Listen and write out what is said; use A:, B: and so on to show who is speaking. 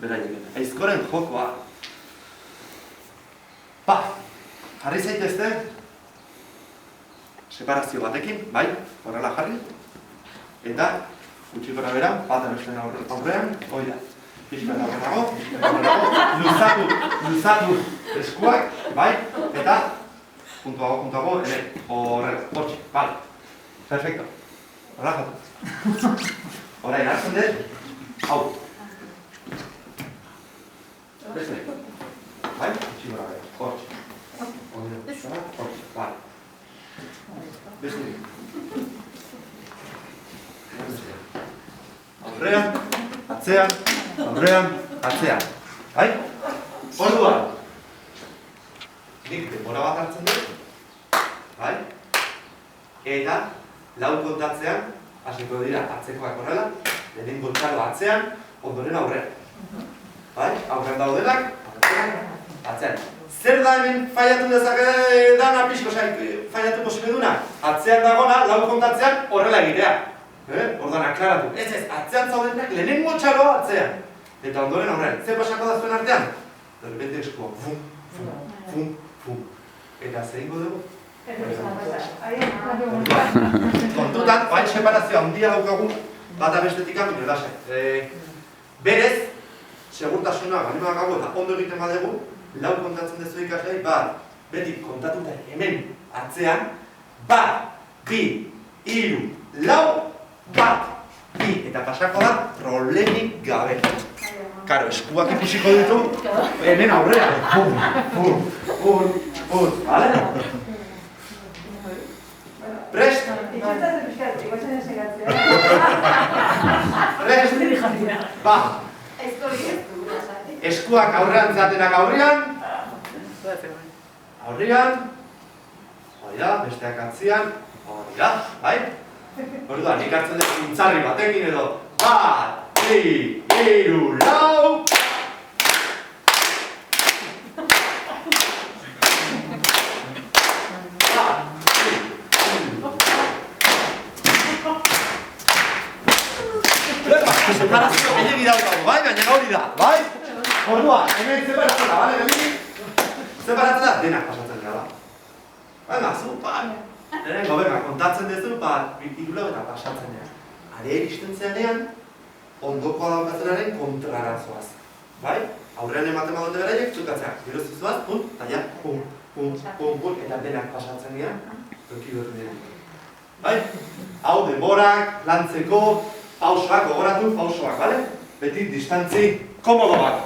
A: beraiek. Aizkoren jokoa. Ba, jarri zaitezte separazio batekin, bai, horrela jarri. Eta, gutxi gora bera, bat abesten aurrean, hoi da. Pixka aurrenago, luzatu eskuak, bai, eta puntuago, ere, horrela, hortxe, bale. Perfecto. Relajatu. Orain, hartzen dut, hau. Beste. Bai? Gutxi gora bera, hortxe. Hortxe, bale. Beste. Aurrean, atzean. Bai? Orduan. Nik denbora bat hartzen dut. Bai? Eta, lau kontatzean, hasiko dira atzekoak horrela, lehenengo txalo atzean, ondoren aurrean. Bai? Aurrean daudenak, atzean. Zer da hemen faiatu dezake dana pixko faiatu posible duna? Atzean dagona, lau kontatzean horrela egitea. Orduan aklaratu. Ez, atzean zaudenak lehenengo txaloa atzean. Eta ondoren aurrean. Zer pasako da zuen artean? Derbente eskua. Fum. Eta zer ingo dugu? Kontutan, oain separazioa handia daukagu bata bestetik amine lasai. Berez, segurtasuna ganima daukagu eta ondo egiten badegu, lau kontatzen dezu ikaslei, bat, beti kontatuta hemen atzean, bat, bi, hiru, lau, bat, bi, eta pasako da problemik gabe. Karo, eskuak ikusiko ditu, hemen aurrean. Pum, bale? Prest? Prest? Ba. Eskuak aurrean zatenak aurrean. Aurrean. Hori da, besteak atzian. Hori da, bai? Orduan, nik hartzen dut pintzarri batekin edo. Bat, bi, hiru, lau. Separazio gehiagi daukagu, bai? Baina hori da, bai? Orduan, hemen separatzen da, bale? Separatzen da, denak pasatzen dira da. Baina, zu, bai? Goberna, kontatzen dezu, hiru eta pasatzen dira. Are iristen zenean, ondokoa daukatzenaren kontrarazoaz. Bai? Aurrean ematen badote beraiek, txukatzea. Gero zuzuaz, eta ja, pum, eta denak pasatzen dira, toki berri dira. Bai? Hau, denborak, lantzeko, pausoak, gogoratu, pausoak, bale? Beti distantzi komodo bat,